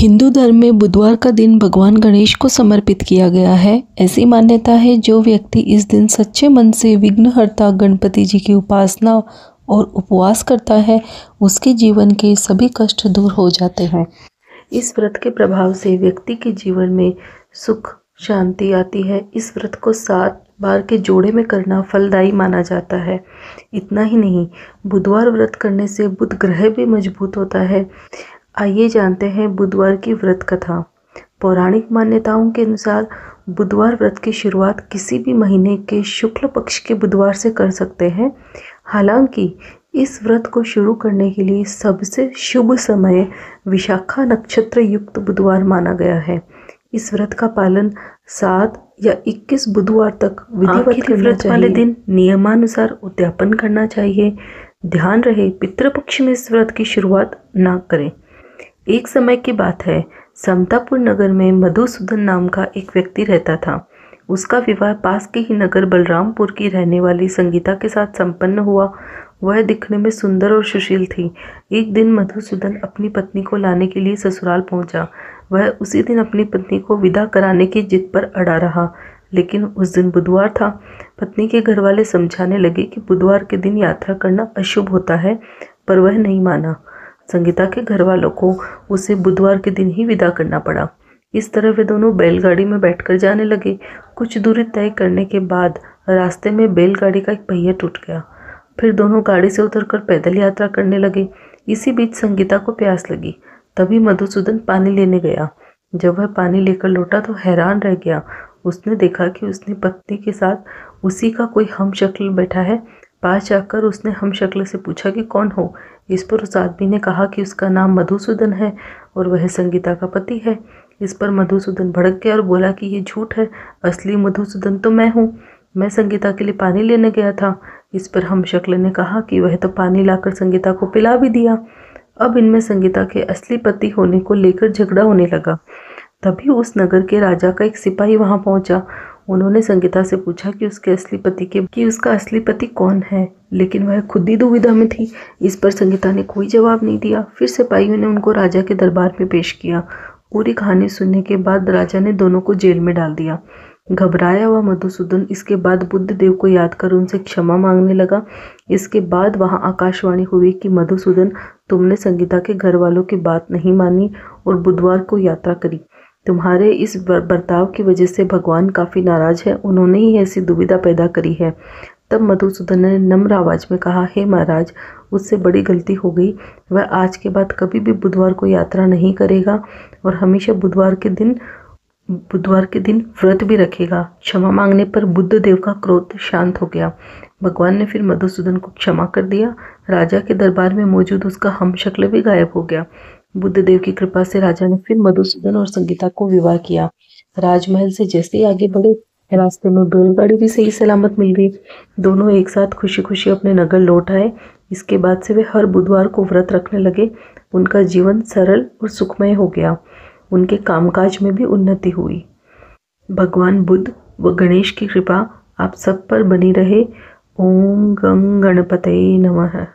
हिंदू धर्म में बुधवार का दिन भगवान गणेश को समर्पित किया गया है। ऐसी मान्यता है जो व्यक्ति इस दिन सच्चे मन से विघ्नहर्ता गणपति जी की उपासना और उपवास करता है, उसके जीवन के सभी कष्ट दूर हो जाते हैं। इस व्रत के प्रभाव से व्यक्ति के जीवन में सुख शांति आती है। इस व्रत को 7 बार के जोड़े में करना फलदायी माना जाता है। इतना ही नहीं, बुधवार व्रत करने से बुध ग्रह भी मजबूत होता है। आइए जानते हैं बुधवार की व्रत कथा। पौराणिक मान्यताओं के अनुसार बुधवार व्रत की शुरुआत किसी भी महीने के शुक्ल पक्ष के बुधवार से कर सकते हैं। हालांकि इस व्रत को शुरू करने के लिए सबसे शुभ समय विशाखा नक्षत्र युक्त बुधवार माना गया है। इस व्रत का पालन 7 या 21 बुधवार तक विधिवत व्रत वाले दिन नियमानुसार उद्यापन करना चाहिए। ध्यान रहे, पितृपक्ष में इस व्रत की शुरुआत ना करें। एक समय की बात है, समतापुर नगर में मधुसूदन नाम का एक व्यक्ति रहता था। उसका विवाह पास के ही नगर बलरामपुर की रहने वाली संगीता के साथ संपन्न हुआ। वह दिखने में सुंदर और सुशील थी। एक दिन मधुसूदन अपनी पत्नी को लाने के लिए ससुराल पहुंचा। वह उसी दिन अपनी पत्नी को विदा कराने की जिद पर अड़ा रहा, लेकिन उस दिन बुधवार था। पत्नी के घर वाले समझाने लगे कि बुधवार के दिन यात्रा करना अशुभ होता है, पर वह नहीं माना। संगीता के घर वालों को उसे बुधवार के दिन ही विदा करना पड़ा। इस तरह वे दोनों बैलगाड़ी में बैठकर जाने लगे। कुछ दूरी तय करने के बाद रास्ते में बैलगाड़ी का एक पहिया टूट गया। फिर दोनों गाड़ी से उतरकर पैदल यात्रा करने लगे। इसी बीच संगीता को प्यास लगी। तभी मधुसूदन पानी लेने गया। जब वह पानी लेकर लौटा तो हैरान रह गया। उसने देखा कि उसने पत्नी के साथ उसी का कोई हमशक्ल बैठा है। पास जाकर उसने हमशक्ल से पूछा कि कौन हो। इस पर उस आदमी ने कहा कि उसका नाम मधुसूदन है और वह संगीता का पति है। इस पर मधुसूदन भड़क गया और बोला कि ये झूठ है, असली मधुसूदन तो मैं हूँ। मैं संगीता के लिए पानी लेने गया था। इस पर हमशक्ल ने कहा कि वह तो पानी लाकर संगीता को पिला भी दिया। अब इनमें संगीता के असली पति होने को लेकर झगड़ा होने लगा। तभी उस नगर के राजा का एक सिपाही वहां पहुंचा। उन्होंने संगीता से पूछा कि उसका असली पति कौन है, लेकिन वह खुद ही दुविधा में थी। इस पर संगीता ने कोई जवाब नहीं दिया। फिर सिपाहियों ने उनको राजा के दरबार में पेश किया। पूरी कहानी सुनने के बाद राजा ने दोनों को जेल में डाल दिया। घबराया हुआ मधुसूदन इसके बाद बुद्ध देव को याद कर उनसे क्षमा मांगने लगा। इसके बाद वहां आकाशवाणी हुई कि मधुसूदन, तुमने संगीता के घर वालों की बात नहीं मानी और बुधवार को यात्रा करी। तुम्हारे इस बर्ताव की वजह से भगवान काफ़ी नाराज है। उन्होंने ही ऐसी दुविधा पैदा करी है। तब मधुसूदन ने नम्र आवाज में कहा, हे महाराज, उससे बड़ी गलती हो गई। वह आज के बाद कभी भी बुधवार को यात्रा नहीं करेगा और हमेशा बुधवार के दिन व्रत भी रखेगा। क्षमा मांगने पर बुद्ध देव का क्रोध शांत हो गया। भगवान ने फिर मधुसूदन को क्षमा कर दिया। राजा के दरबार में मौजूद उसका हमशक्ल भी गायब हो गया। बुद्ध देव की कृपा से राजा ने फिर मधुसूदन और संगीता को विवाह किया। राजमहल से जैसे ही आगे बढ़े, रास्ते में बैलगाड़ी भी सही सलामत मिल गई। दोनों एक साथ खुशी खुशी अपने नगर लौट आए। इसके बाद से वे हर बुधवार को व्रत रखने लगे। उनका जीवन सरल और सुखमय हो गया। उनके कामकाज में भी उन्नति हुई। भगवान बुद्ध व गणेश की कृपा आप सब पर बनी रहे। ओम गं गणपतये नमः।